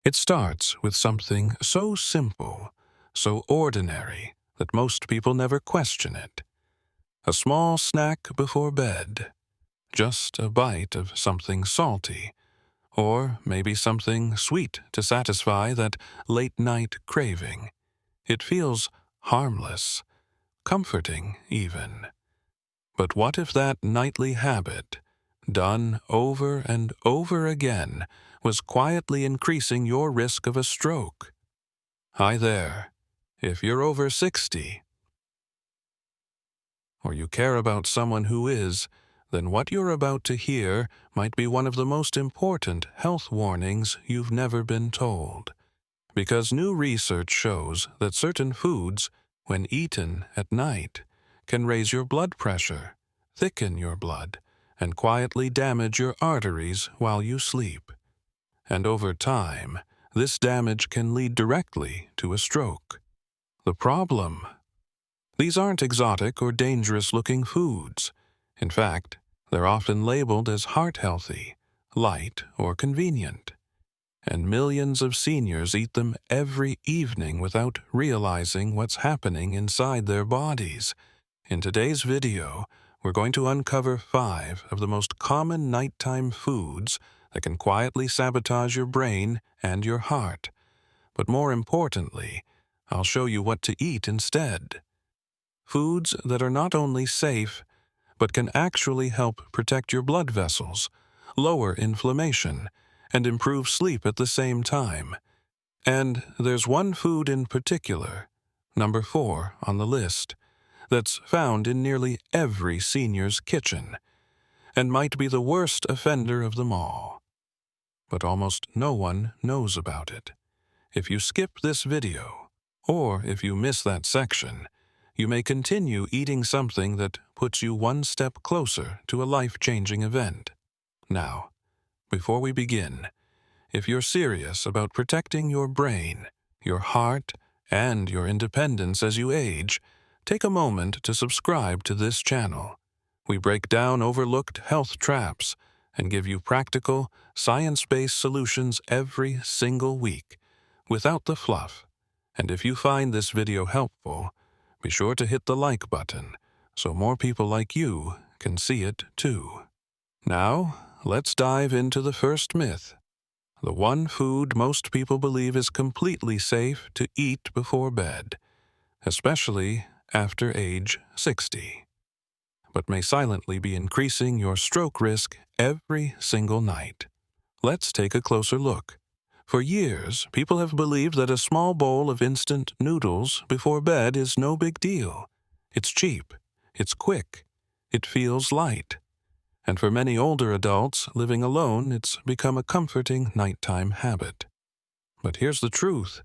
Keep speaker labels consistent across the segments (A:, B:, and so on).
A: It starts with something so simple, so ordinary, that most people never question it. A small snack before bed, just a bite of something salty, or maybe something sweet to satisfy that late-night craving. It feels harmless, comforting even. But what if that nightly habit, done over and over again, was quietly increasing your risk of a stroke? Hi there. If you're over 60, or you care about someone who is, then what you're about to hear might be one of the most important health warnings you've never been told. Because new research shows that certain foods, when eaten at night, can raise your blood pressure, thicken your blood, and quietly damage your arteries while you sleep. And over time, this damage can lead directly to a stroke. The problem? These aren't exotic or dangerous-looking foods. In fact, they're often labeled as heart-healthy, light, or convenient. And millions of seniors eat them every evening without realizing what's happening inside their bodies. In today's video, we're going to uncover 5 of the most common nighttime foods that can quietly sabotage your brain and your heart. But more importantly, I'll show you what to eat instead. Foods that are not only safe, but can actually help protect your blood vessels, lower inflammation, and improve sleep at the same time. And there's one food in particular, number 4 on the list, that's found in nearly every senior's kitchen, and might be the worst offender of them all. But almost no one knows about it. If you skip this video, or if you miss that section, you may continue eating something that puts you one step closer to a life-changing event. Now, before we begin, if you're serious about protecting your brain, your heart, and your independence as you age, take a moment to subscribe to this channel. We break down overlooked health traps and give you practical, science-based solutions every single week, without the fluff. And if you find this video helpful, be sure to hit the like button so more people like you can see it too. Now, let's dive into the first myth. The one food most people believe is completely safe to eat before bed, especially after age 60, but may silently be increasing your stroke risk every single night. Let's take a closer look. For years, people have believed that a small bowl of instant noodles before bed is no big deal. It's cheap, it's quick, it feels light. And for many older adults living alone, it's become a comforting nighttime habit. But here's the truth.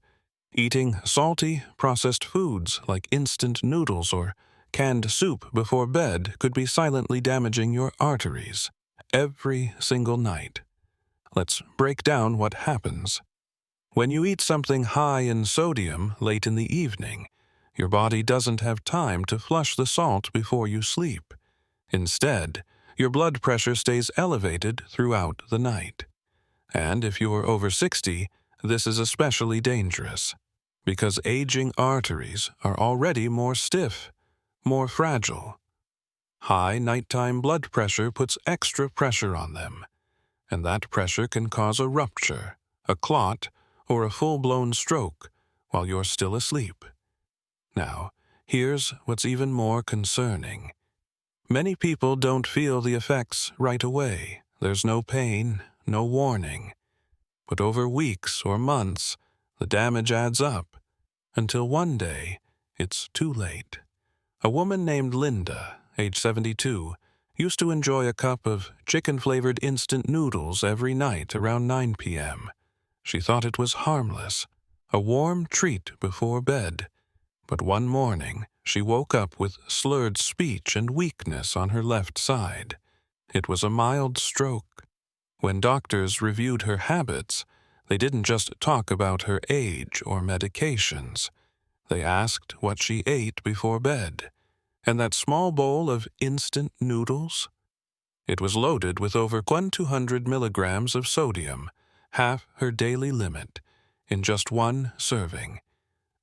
A: Eating salty, processed foods like instant noodles or canned soup before bed could be silently damaging your arteries every single night. Let's break down what happens. When you eat something high in sodium late in the evening, your body doesn't have time to flush the salt before you sleep. Instead, your blood pressure stays elevated throughout the night. And if you're over 60, this is especially dangerous, because aging arteries are already more stiff, more fragile. High nighttime blood pressure puts extra pressure on them, and that pressure can cause a rupture, a clot, or a full-blown stroke while you're still asleep. Now, here's what's even more concerning. Many people don't feel the effects right away. There's no pain, no warning. But over weeks or months, the damage adds up, until one day, it's too late. A woman named Linda, age 72, used to enjoy a cup of chicken-flavored instant noodles every night around 9 p.m. She thought it was harmless, a warm treat before bed. But one morning, she woke up with slurred speech and weakness on her left side. It was a mild stroke. When doctors reviewed her habits, they didn't just talk about her age or medications. They asked what she ate before bed. And that small bowl of instant noodles? It was loaded with over 1,200 milligrams of sodium, half her daily limit, in just one serving.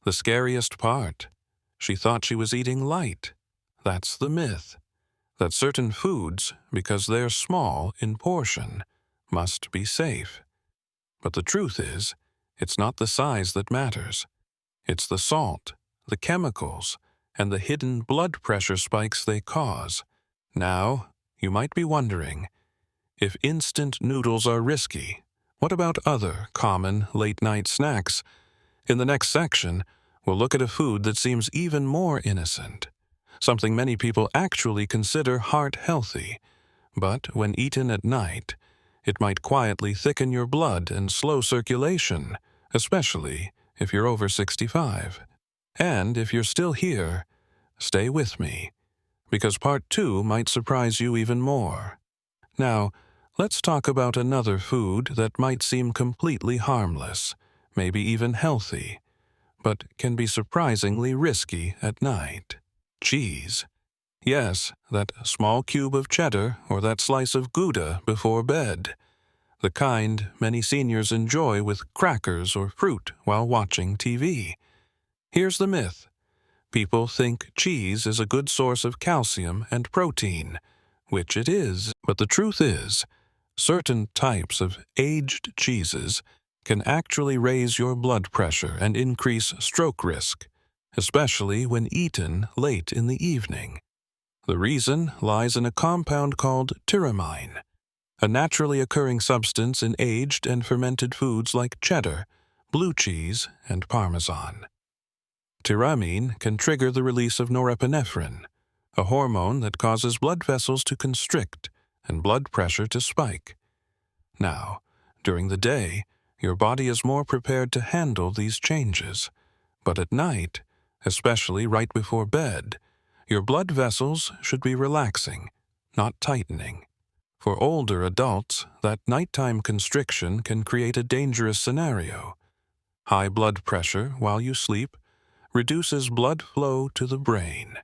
A: The scariest part, she thought she was eating light. That's the myth, that certain foods, because they're small in portion, must be safe. But the truth is, it's not the size that matters. It's the salt, the chemicals, and the hidden blood pressure spikes they cause. Now, you might be wondering, if instant noodles are risky, what about other common late-night snacks? In the next section, we'll look at a food that seems even more innocent, something many people actually consider heart-healthy, but when eaten at night, it might quietly thicken your blood and slow circulation, especially if you're over 65. And if you're still here, stay with me, because part 2 might surprise you even more. Now, let's talk about another food that might seem completely harmless, maybe even healthy, but can be surprisingly risky at night. Cheese. Yes, that small cube of cheddar or that slice of Gouda before bed. The kind many seniors enjoy with crackers or fruit while watching TV. Here's the myth. People think cheese is a good source of calcium and protein, which it is, but the truth is, certain types of aged cheeses can actually raise your blood pressure and increase stroke risk, especially when eaten late in the evening. The reason lies in a compound called tyramine, a naturally occurring substance in aged and fermented foods like cheddar, blue cheese, and Parmesan. Tyramine can trigger the release of norepinephrine, a hormone that causes blood vessels to constrict and blood pressure to spike. Now, during the day, your body is more prepared to handle these changes, but at night, especially right before bed, your blood vessels should be relaxing, not tightening. For older adults, that nighttime constriction can create a dangerous scenario. High blood pressure while you sleep reduces blood flow to the brain,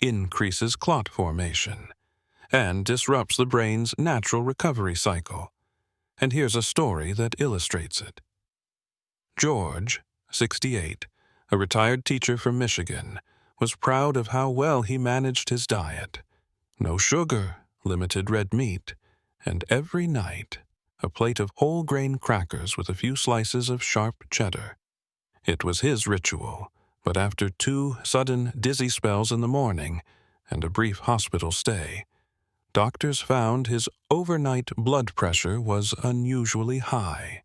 A: increases clot formation, and disrupts the brain's natural recovery cycle. And here's a story that illustrates it. George, 68, a retired teacher from Michigan, was proud of how well he managed his diet. No sugar, limited red meat, and every night, a plate of whole grain crackers with a few slices of sharp cheddar. It was his ritual, but after 2 sudden dizzy spells in the morning and a brief hospital stay, doctors found his overnight blood pressure was unusually high.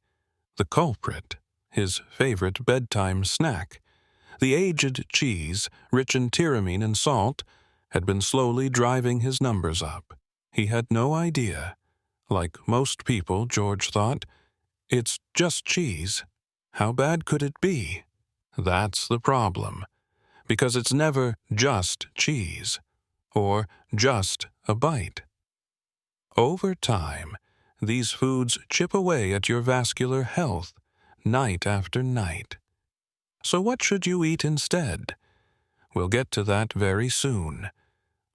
A: The culprit, his favorite bedtime snack, the aged cheese, rich in tyramine and salt, had been slowly driving his numbers up. He had no idea. Like most people, George thought, it's just cheese. How bad could it be? That's the problem, because it's never just cheese, or just a bite. Over time, these foods chip away at your vascular health, night after night. So what should you eat instead? We'll get to that very soon.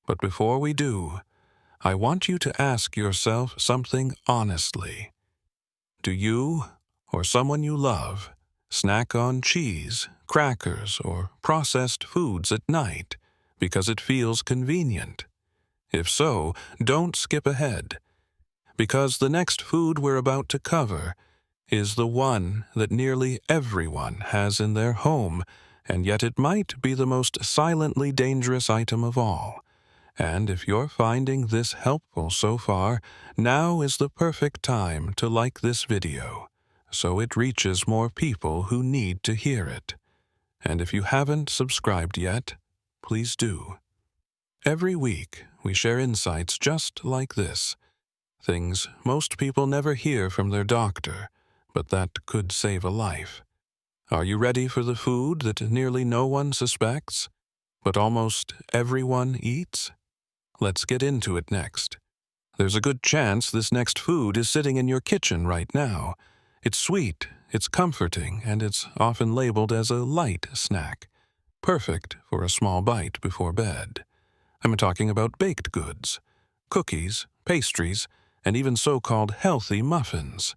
A: But before we do, I want you to ask yourself something honestly. Do you, or someone you love, snack on cheese, crackers, or processed foods at night because it feels convenient? If so, don't skip ahead, because the next food we're about to cover is the one that nearly everyone has in their home, and yet it might be the most silently dangerous item of all. And if you're finding this helpful so far, now is the perfect time to like this video, so it reaches more people who need to hear it. And if you haven't subscribed yet, please do. Every week, we share insights just like this, things most people never hear from their doctor, but that could save a life. Are you ready for the food that nearly no one suspects, but almost everyone eats? Let's get into it next. There's a good chance this next food is sitting in your kitchen right now. It's sweet, it's comforting, and it's often labeled as a light snack, perfect for a small bite before bed. I'm talking about baked goods, cookies, pastries, and even so-called healthy muffins.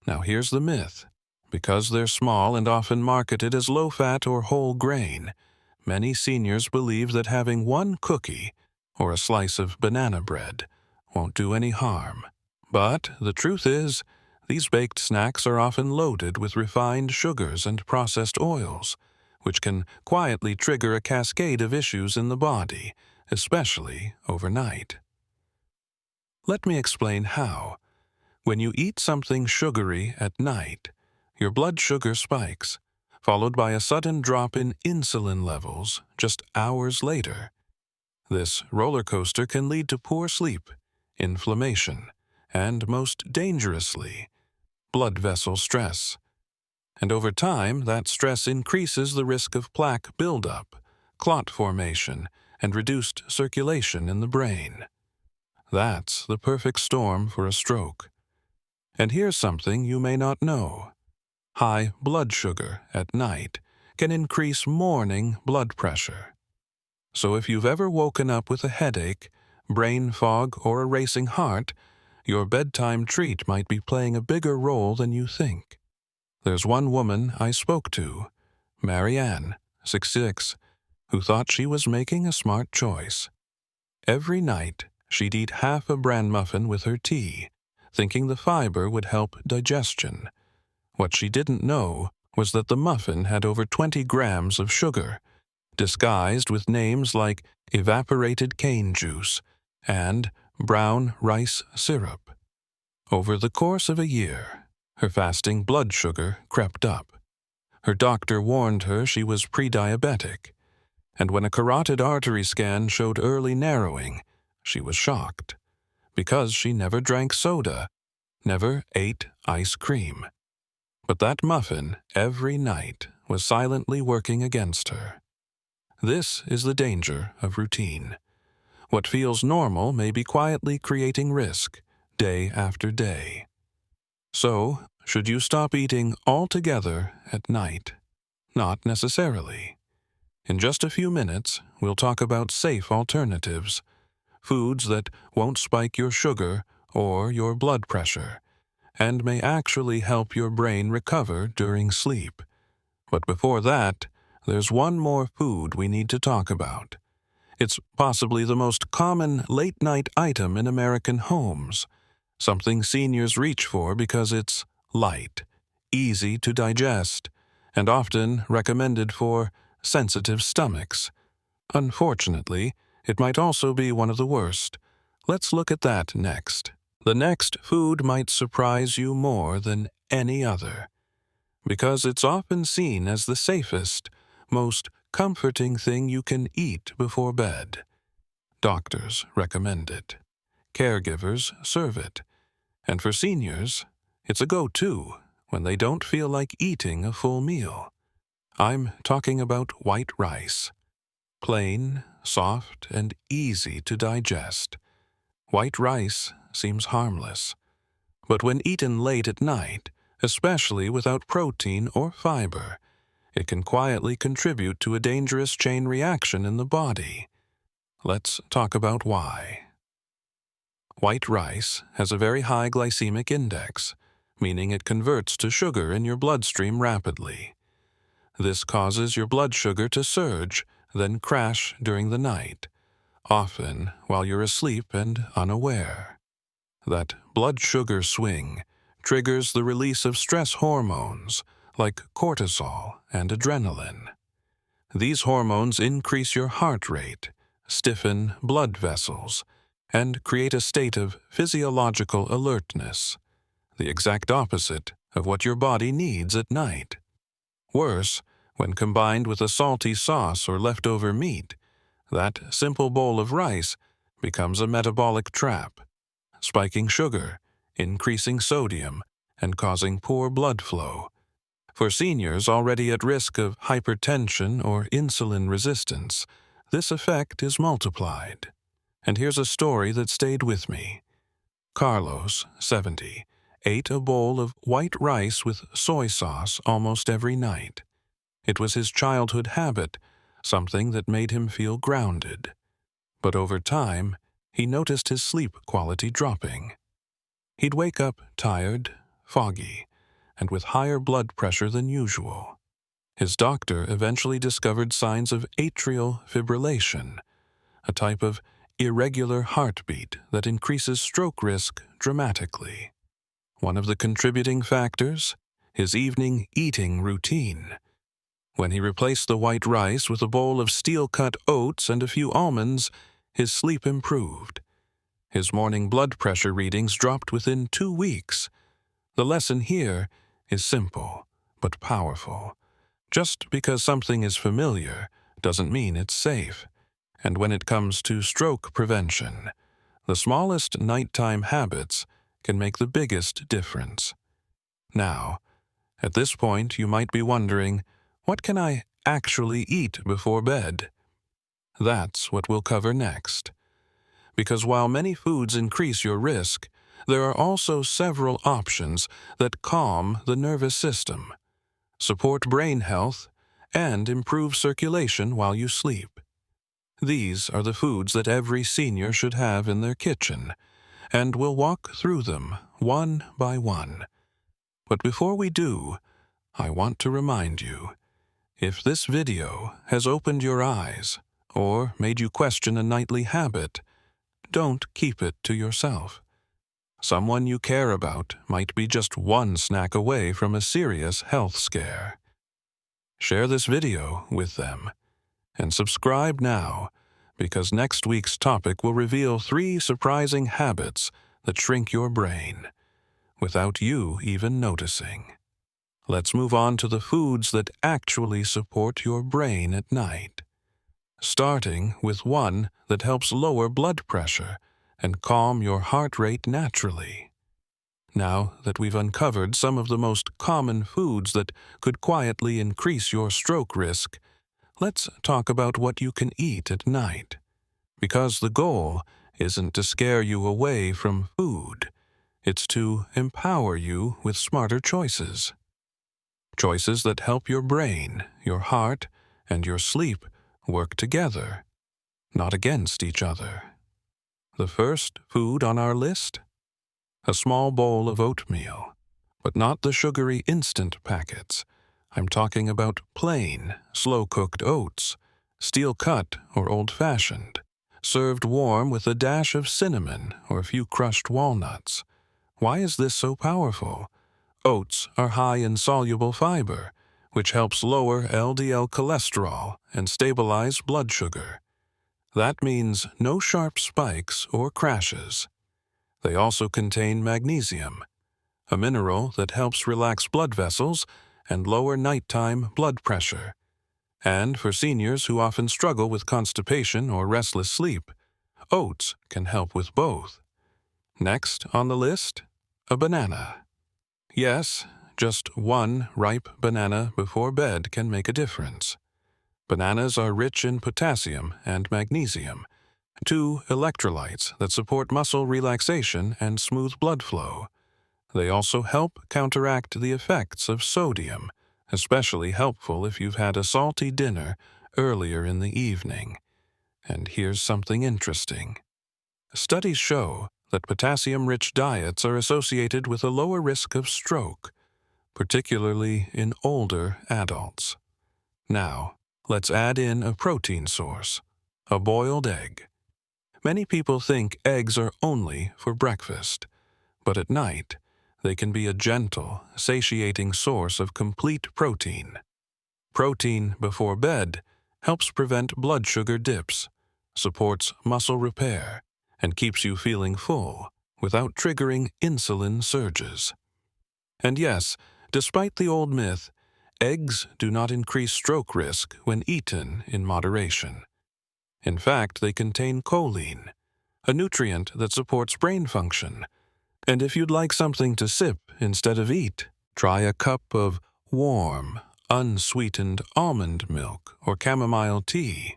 A: Now here's the myth. Because they're small and often marketed as low-fat or whole grain, many seniors believe that having one cookie or a slice of banana bread won't do any harm. But the truth is, these baked snacks are often loaded with refined sugars and processed oils, which can quietly trigger a cascade of issues in the body, especially overnight. Let me explain how. When you eat something sugary at night, your blood sugar spikes, followed by a sudden drop in insulin levels just hours later. This roller coaster can lead to poor sleep, inflammation, and most dangerously, blood vessel stress. And over time, that stress increases the risk of plaque buildup, clot formation, and reduced circulation in the brain. That's the perfect storm for a stroke. And here's something you may not know. High blood sugar at night can increase morning blood pressure. So if you've ever woken up with a headache, brain fog, or a racing heart, your bedtime treat might be playing a bigger role than you think. There's one woman I spoke to, Marianne, 66, who thought she was making a smart choice. Every night, she'd eat half a bran muffin with her tea, thinking the fiber would help digestion. What she didn't know was that the muffin had over 20 grams of sugar, disguised with names like evaporated cane juice and brown rice syrup. Over the course of a year, her fasting blood sugar crept up. Her doctor warned her she was pre-diabetic, and when a carotid artery scan showed early narrowing, she was shocked, because she never drank soda, never ate ice cream. But that muffin, every night, was silently working against her. This is the danger of routine. What feels normal may be quietly creating risk, day after day. So, should you stop eating altogether at night? Not necessarily. In just a few minutes, we'll talk about safe alternatives, foods that won't spike your sugar or your blood pressure, and may actually help your brain recover during sleep. But before that, there's one more food we need to talk about. It's possibly the most common late-night item in American homes, something seniors reach for because it's light, easy to digest, and often recommended for sensitive stomachs. Unfortunately, it might also be one of the worst. Let's look at that next. The next food might surprise you more than any other, because it's often seen as the safest, most comforting thing you can eat before bed. Doctors recommend it. Caregivers serve it. And for seniors, it's a go-to when they don't feel like eating a full meal. I'm talking about white rice. Plain, soft, and easy to digest. White rice seems harmless. But when eaten late at night, especially without protein or fiber, it can quietly contribute to a dangerous chain reaction in the body. Let's talk about why. White rice has a very high glycemic index, meaning it converts to sugar in your bloodstream rapidly. This causes your blood sugar to surge, then crash during the night, often while you're asleep and unaware. That blood sugar swing triggers the release of stress hormones like cortisol and adrenaline. These hormones increase your heart rate, stiffen blood vessels, and create a state of physiological alertness, the exact opposite of what your body needs at night. Worse, when combined with a salty sauce or leftover meat, that simple bowl of rice becomes a metabolic trap, spiking sugar, increasing sodium, and causing poor blood flow. For seniors already at risk of hypertension or insulin resistance, this effect is multiplied. And here's a story that stayed with me. Carlos, 70, ate a bowl of white rice with soy sauce almost every night. It was his childhood habit, something that made him feel grounded. But over time, he noticed his sleep quality dropping. He'd wake up tired, foggy, and with higher blood pressure than usual. His doctor eventually discovered signs of atrial fibrillation, a type of irregular heartbeat that increases stroke risk dramatically. One of the contributing factors? His evening eating routine. When he replaced the white rice with a bowl of steel-cut oats and a few almonds, his sleep improved. His morning blood pressure readings dropped within 2 weeks. The lesson here is simple, but powerful. Just because something is familiar doesn't mean it's safe. And when it comes to stroke prevention, the smallest nighttime habits can make the biggest difference. Now, at this point you might be wondering, what can I actually eat before bed? That's what we'll cover next. Because while many foods increase your risk, there are also several options that calm the nervous system, support brain health, and improve circulation while you sleep. These are the foods that every senior should have in their kitchen, and we'll walk through them one by one. But before we do, I want to remind you, if this video has opened your eyes or made you question a nightly habit, don't keep it to yourself. Someone you care about might be just one snack away from a serious health scare. Share this video with them, and subscribe now, because next week's topic will reveal 3 surprising habits that shrink your brain, without you even noticing. Let's move on to the foods that actually support your brain at night, starting with one that helps lower blood pressure and calm your heart rate naturally. Now that we've uncovered some of the most common foods that could quietly increase your stroke risk, let's talk about what you can eat at night. Because the goal isn't to scare you away from food, it's to empower you with smarter choices. Choices that help your brain, your heart, and your sleep work together, not against each other. The first food on our list? A small bowl of oatmeal, but not the sugary instant packets. I'm talking about plain, slow-cooked oats, steel-cut or old-fashioned, served warm with a dash of cinnamon or a few crushed walnuts. Why is this so powerful? Oats are high in soluble fiber, which helps lower LDL cholesterol and stabilize blood sugar. That means no sharp spikes or crashes. They also contain magnesium, a mineral that helps relax blood vessels and lower nighttime blood pressure. And for seniors who often struggle with constipation or restless sleep, oats can help with both. Next on the list, a banana. Yes, just one ripe banana before bed can make a difference. Bananas are rich in potassium and magnesium, 2 electrolytes that support muscle relaxation and smooth blood flow. They also help counteract the effects of sodium, especially helpful if you've had a salty dinner earlier in the evening. And here's something interesting. Studies show that potassium-rich diets are associated with a lower risk of stroke, particularly in older adults. Now, let's add in a protein source, a boiled egg. Many people think eggs are only for breakfast, but at night, they can be a gentle, satiating source of complete protein. Protein before bed helps prevent blood sugar dips, supports muscle repair, and keeps you feeling full without triggering insulin surges. And yes, despite the old myth, eggs do not increase stroke risk when eaten in moderation. In fact, they contain choline, a nutrient that supports brain function. And if you'd like something to sip instead of eat, try a cup of warm, unsweetened almond milk or chamomile tea.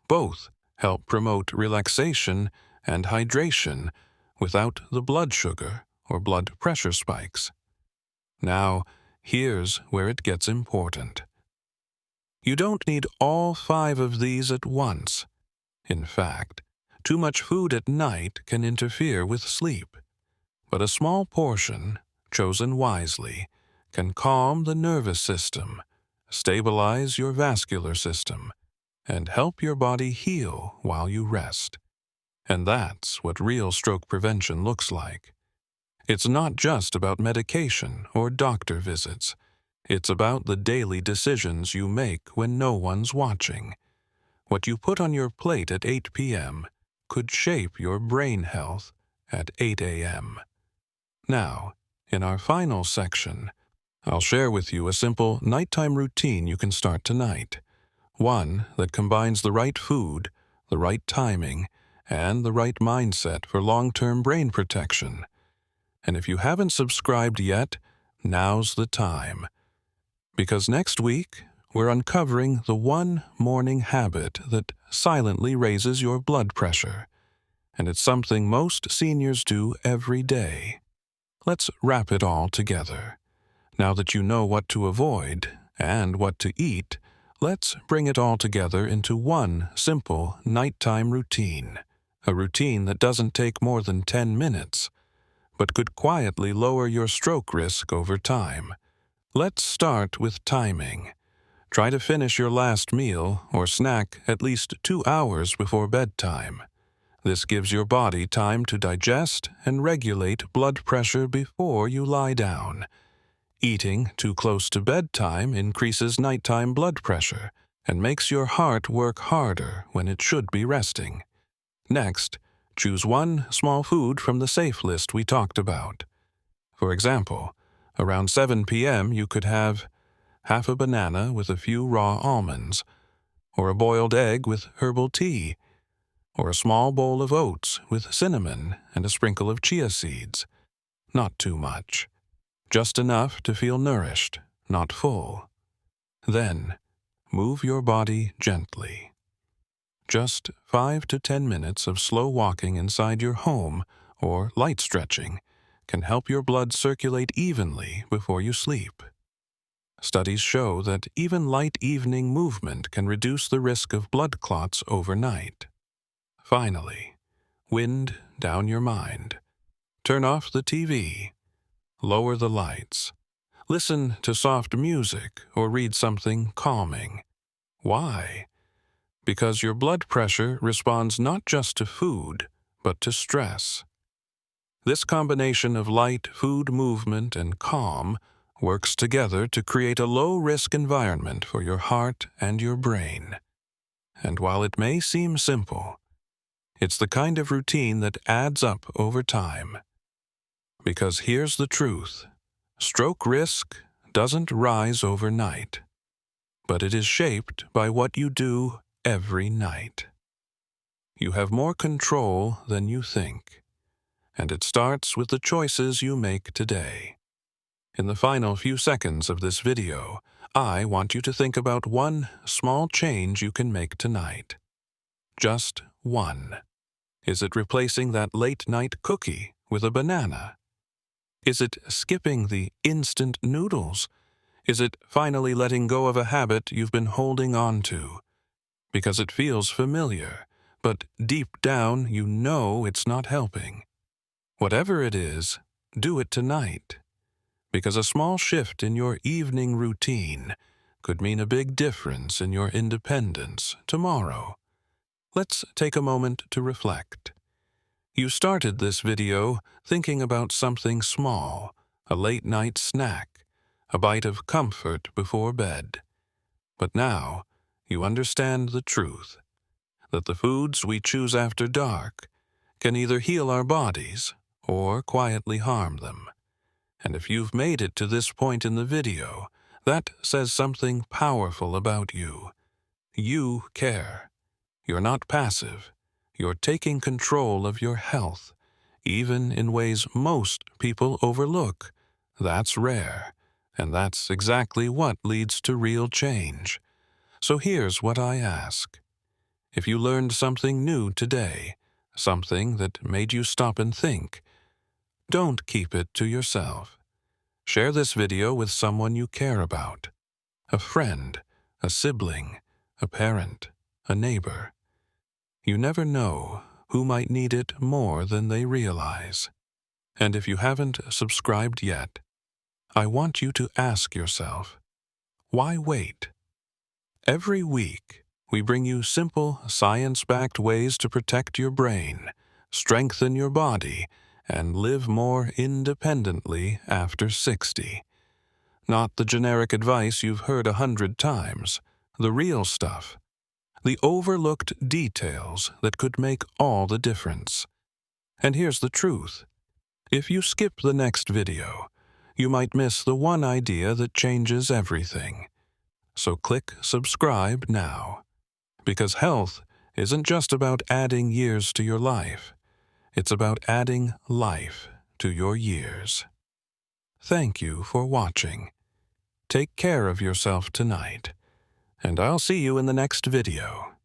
A: Both help promote relaxation and hydration without the blood sugar or blood pressure spikes. Now, here's where it gets important. You don't need all 5 of these at once. In fact, too much food at night can interfere with sleep. But a small portion, chosen wisely, can calm the nervous system, stabilize your vascular system, and help your body heal while you rest. And that's what real stroke prevention looks like. It's not just about medication or doctor visits. It's about the daily decisions you make when no one's watching. What you put on your plate at 8 p.m. could shape your brain health at 8 a.m. Now, in our final section, I'll share with you a simple nighttime routine you can start tonight. One that combines the right food, the right timing, and the right mindset for long-term brain protection. And if you haven't subscribed yet, now's the time. Because next week, we're uncovering the one morning habit that silently raises your blood pressure. And it's something most seniors do every day. Let's wrap it all together. Now that you know what to avoid and what to eat, let's bring it all together into one simple nighttime routine. A routine that doesn't take more than 10 minutes, but could quietly lower your stroke risk over time. Let's start with timing. Try to finish your last meal or snack at least 2 hours before bedtime. This gives your body time to digest and regulate blood pressure before you lie down. Eating too close to bedtime increases nighttime blood pressure and makes your heart work harder when it should be resting. Next, choose one small food from the safe list we talked about. For example, around 7 p.m. you could have half a banana with a few raw almonds, or a boiled egg with herbal tea, or a small bowl of oats with cinnamon and a sprinkle of chia seeds. Not too much. Just enough to feel nourished, not full. Then, move your body gently. Just 5 to 10 minutes of slow walking inside your home or light stretching can help your blood circulate evenly before you sleep. Studies show that even light evening movement can reduce the risk of blood clots overnight. Finally, wind down your mind. Turn off the TV. Lower the lights. Listen to soft music or read something calming. Why? Because your blood pressure responds not just to food, but to stress. This combination of light, food, movement, and calm works together to create a low-risk environment for your heart and your brain. And while it may seem simple, it's the kind of routine that adds up over time. Because here's the truth: stroke risk doesn't rise overnight, but it is shaped by what you do every night. You have more control than you think, and it starts with the choices you make today. In the final few seconds of this video, I want you to think about one small change you can make tonight. Just one. Is it replacing that late-night cookie with a banana? Is it skipping the instant noodles? Is it finally letting go of a habit you've been holding on to? Because it feels familiar, but deep down you know it's not helping. Whatever it is, do it tonight. Because a small shift in your evening routine could mean a big difference in your independence tomorrow. Let's take a moment to reflect. You started this video thinking about something small, a late-night snack, a bite of comfort before bed. But now, you understand the truth, that the foods we choose after dark can either heal our bodies or quietly harm them. And if you've made it to this point in the video, that says something powerful about you. You care. You're not passive. You're taking control of your health, even in ways most people overlook. That's rare, and that's exactly what leads to real change. So here's what I ask. If you learned something new today, something that made you stop and think, don't keep it to yourself. Share this video with someone you care about. A friend, a sibling, a parent, a neighbor. You never know who might need it more than they realize. And if you haven't subscribed yet, I want you to ask yourself, why wait? Every week, we bring you simple, science-backed ways to protect your brain, strengthen your body, and live more independently after 60. Not the generic advice you've heard 100 times, the real stuff, the overlooked details that could make all the difference. And here's the truth. If you skip the next video, you might miss the one idea that changes everything. So click subscribe now. Because health isn't just about adding years to your life. It's about adding life to your years. Thank you for watching. Take care of yourself tonight, and I'll see you in the next video.